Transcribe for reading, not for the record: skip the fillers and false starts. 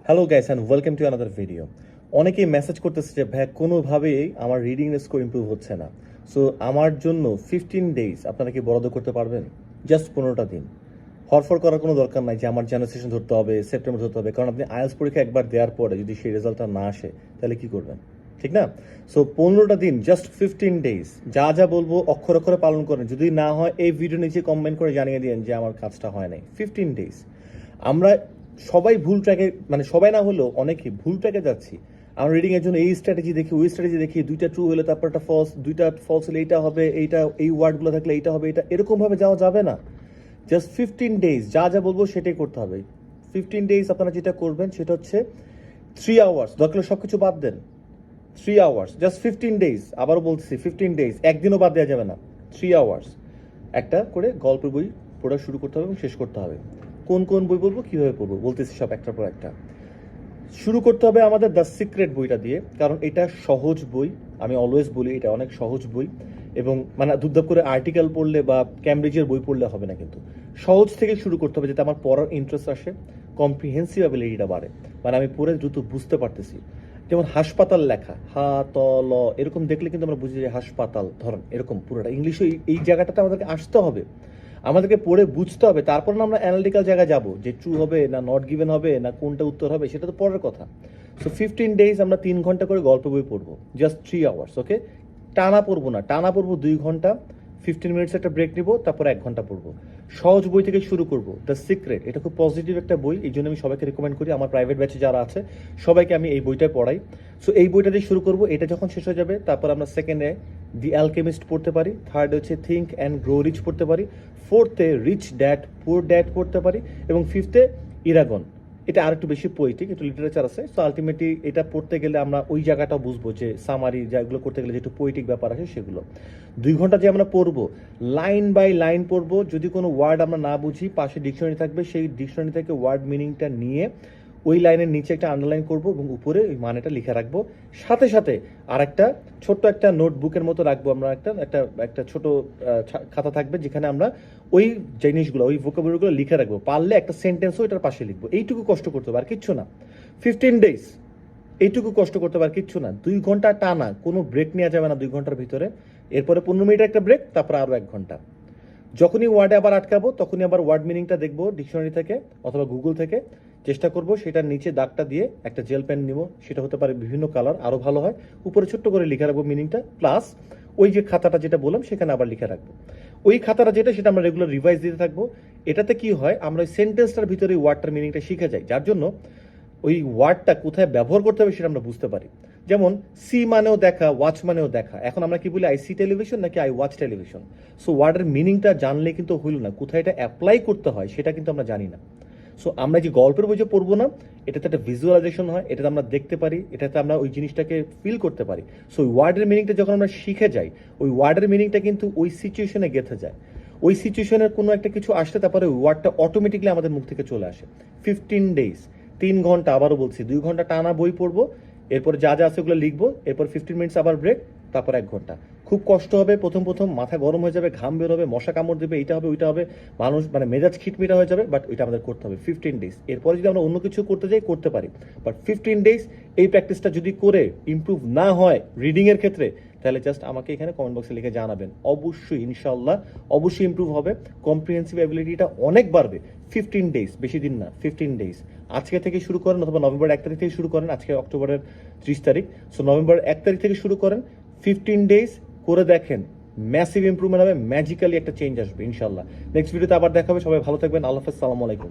Hello guys and welcome to another video. অনেকেই message করতেছে যে ভাই কোনোভাবেই আমার রিডিং স্কোর ইমপ্রুভ হচ্ছে না। সো আমার জন্য 15 ডেজ আপনারা কি বরাদ্দ করতে পারবেন? জাস্ট 15টা দিন। হরফর করার কোনো দরকার নাই যে আমার জানুয়ারি ধরতে হবে, সেপ্টেম্বর ধরতে হবে, কারণ আপনি আইএলটিএস পরীক্ষা একবার দেওয়ার পরে যদি সেই রেজাল্টটা না আসে তাহলে কি করবেন? ঠিক না? সো 15টা দিন, জাস্ট 15 ডেজ, যা যা বলবো অক্ষরে অক্ষরে পালন করেন। যদি না হয় এই ভিডিও নিচে কমেন্ট করে জানিয়ে দিন যে আমার কাজটা হয় নাই। 15 ডেজ। আমরা সবাই ভুল ট্র্যাকে, মানে সবাই না হলেও অনেকেই ভুল ট্র্যাকে যাচ্ছি। আমরা রিডিং এর জন্য এই স্ট্র্যাটেজি দেখি, ওই স্ট্র্যাটেজি দেখি, দুইটা ট্রু হলে তারপর একটা ফলস, দুইটা ফলস হলে এইটা হবে, এইটা এই ওয়ার্ডগুলো থাকলে এইটা হবে, এটা এরকম ভাবে যাওয়া যাবে না। জাস্ট 15 ডেজ, যা যা বলবো সেটাই করতে হবে। 15 ডেজ আপনারা যেটা করবেন সেটা হচ্ছে 3 আওয়ার্স, দরকার সব কিছু বাদ দেন। 3 আওয়ার্স, জাস্ট 15 ডেজ। আবারও বলতেছি 15 ডেজ, একদিনও বাদ দেওয়া যাবে না। 3 আওয়ার্স একটা করে গল্পের বই পড়া শুরু করতে হবে এবং শেষ করতে হবে। কোন কোন বই পড়বো, কীভাবে পড়বো বলতেছি সব একটার পর একটা। শুরু করতে হবে আমাদের দ্য সিক্রেট বইটা দিয়ে, কারণ এটা সহজ বই। আমি অলওয়েজ বলি এটা অনেক সহজ বই, এবং মানে দুধদাপ করে আর্টিকেল পড়লে বা ক্যামব্রিজের বই পড়লে হবে না, কিন্তু সহজ থেকে শুরু করতে হবে যাতে আমার পড়ার ইন্টারেস্ট আসে, কম্প্রিহেন্সিভ অ্যাবিলিটিটা বাড়ে, মানে আমি পড়ে দ্রুত বুঝতে পারতেছি। যেমন হাসপাতাল লেখা, হা ত ল এরকম দেখলে কিন্তু আমরা বুঝি যে হাসপাতাল, ধরেন এরকম পুরোটা ইংলিশে এই জায়গাটাতে আমাদেরকে আসতে হবে, আমাদেরকে পড়ে বুঝতে হবে। তারপর না আমরা অ্যানালিটিক্যাল জায়গায় যাব যে ট্রু হবে না নট গিভেন হবে না কোনটা উত্তর হবে, সেটা তো পরের কথা। সো 15 ডেজ আমরা 3 ঘন্টা করে গল্প বই পড়বো, জাস্ট 3 আওয়ার্স। ওকে, টানা পড়বো না, টানা পড়বো 2 ঘন্টা, 15 মিনিটস একটা ব্রেক নিবো, তারপর 1 ঘন্টা পড়বো। সহজ বই থেকে শুরু করবো, দ্য সিক্রেট। এটা খুব পজিটিভ একটা বই, এই জন্য আমি সবাইকে রেকমেন্ড করি। আমার প্রাইভেট ব্যাচে যারা আছে সবাইকে আমি এই বইটা পড়াই। সো এই বইটা দিয়ে শুরু করবো, এটা যখন শেষ হয়ে যাবে তারপর আমরা সেকেন্ডে দি অ্যালকেমিস্ট পড়তে পারি, থার্ডে হচ্ছে থিঙ্ক অ্যান্ড গ্রো রিচ পড়তে পারি, ফোর্থে রিচ ড্যাড পুয়ার ড্যাড পড়তে পারি, এবং ফিফথে ইরাগন। এটা আর একটু বেশি পোয়েটিক, একটু লিটারেচার আছে। সো আলটিমেটলি এটা পড়তে গেলে আমরা ওই জায়গাটাও বুঝবো যে সামারি যেগুলো করতে গেলে যে একটু পোয়েটিক ব্যাপার আছে সেগুলো। 2 ঘন্টা যে আমরা পড়বো, লাইন বাই লাইন পড়বো। যদি কোনো ওয়ার্ড আমরা না বুঝি, পাশে ডিকশনারি থাকবে, সেই ডিকশনারি থেকে ওয়ার্ড মিনিংটা নিয়ে ওই লাইনের নিচে একটা আন্ডারলাইন করবো এবং উপরে ওই মানেটা লিখে রাখবো। সাথে সাথে আর একটা ছোট্ট একটা নোটবুকের মতো রাখবো আমরা, একটা ছোট খাতা থাকবে যেখানে আমরা ওই জিনিসগুলো, ওই ভোকাবুলারিগুলো লিখে রাখবো। পারলে একটা সেন্টেন্সও এটার পাশে লিখবো। এইটুকু কষ্ট করতে হবে আর কিচ্ছু না। 15 ডেজ এইটুকু কষ্ট করতে হবে আর কিচ্ছু না। 2 ঘন্টা টানা, কোনো ব্রেক নেওয়া যাবে না 2 ঘন্টার ভিতরে। এরপরে 15 মিনিট একটা ব্রেক, তারপরে আরও 1 ঘন্টা। যখনই ওয়ার্ডে আবার আটকাবো তখনই আবার ওয়ার্ড মিনিংটা দেখবো ডিকশনারি থেকে অথবা গুগল থেকে। চেষ্টা করব সেটার নিচে দাগটা দিয়ে একটা জেল পেন নিব, সেটা হতে পারে বিভিন্ন কালার, আরও ভালো হয়। উপরে ছোট্ট করে লিখে রাখবো মিনিংটা, প্লাস ওই যে খাতাটা যেটা বললাম সেখানে আবার লিখে রাখবো। ওই খাতাটা সেটা আমরা রেগুলার রিভাইজ দিতে থাকবো। এটাতে কি হয়, আমরা ওই সেন্টেন্সটার ভিতরে ওই ওয়ার্ডটার মিনিংটা শিখে যাই, যার জন্য ওই ওয়ার্ডটা কোথায় ব্যবহার করতে হবে সেটা আমরা বুঝতে পারি। যেমন সি মানেও দেখা, ওয়াচ মানেও দেখা। এখন আমরা কি বলি, আই সি টেলিভিশন নাকি আই ওয়াচ টেলিভিশন? সো ওয়ার্ডের মিনিংটা জানলে কিন্তু হইল না, কোথায় এটা অ্যাপ্লাই করতে হয় সেটা কিন্তু আমরা জানি না। সো আমরা যে গল্পের বই যে পড়বো না, এটাতে একটা ভিজুয়ালাইজেশন হয়, এটাতে আমরা দেখতে পারি, এটাতে আমরা ওই জিনিসটাকে ফিল করতে পারি। সো ওই ওয়ার্ডের মিনিংটা যখন আমরা শিখে যাই, ওই ওয়ার্ডের মিনিংটা কিন্তু ওই সিচুয়েশনে গেঁথে যায়। ওই সিচুয়েশনের কোনো একটা কিছু আসলে তারপরে ওয়ার্ডটা অটোমেটিকলি আমাদের মুখ থেকে চলে আসে। 15 ডেজ, 3 ঘন্টা, আবারও বলছি 2 ঘন্টা টানা বই পড়বো, এরপর যা যা আছে ওগুলো লিখবো, এরপর 15 মিনিটস আবার ব্রেক, তারপর 1 ঘন্টা। খুব কষ্ট হবে প্রথম মাথা গরম হয়ে যাবে, ঘাম বের হবে, মশা কামড় দেবে, এইটা হবে ওইটা হবে, মানুষ মানে মেজাজ খিটমিটা হয়ে যাবে, বাট ওইটা আমাদের করতে হবে 15 ডেজ। এরপরে যদি আমরা অন্য কিছু করতে যাই করতে পারি, বাট 15 ডেজ এই প্র্যাকটিসটা যদি করে ইমপ্রুভ না হয় রিডিংয়ের ক্ষেত্রে, তাহলে জাস্ট আমাকে এখানে কমেন্ট বক্সে লিখে জানাবেন। অবশ্যই ইনশাল্লাহ অবশ্যই ইমপ্রুভ হবে, কম্প্রিহেন্সিভ অ্যাবিলিটিটা অনেক বাড়বে। 15 ডেজ, বেশি দিন না, 15 ডেজ। আজকে থেকে শুরু করেন, অথবা নভেম্বর 1 তারিখ থেকে শুরু করেন। আজকে অক্টোবরের 30 তারিখ, সো নভেম্বর 1 তারিখ থেকে শুরু করেন। 15 ডেজ করে দেখেন, ম্যাসিভ ইমপ্রুভমেন্ট হবে, ম্যাজিক্যালি একটা চেঞ্জ আসবে ইনশাল্লাহ। নেক্সট ভিডিওতে আবার দেখা হবে। সবাই ভালো থাকবেন। আল্লাহ হাফেজ, সালামু আলাইকুম।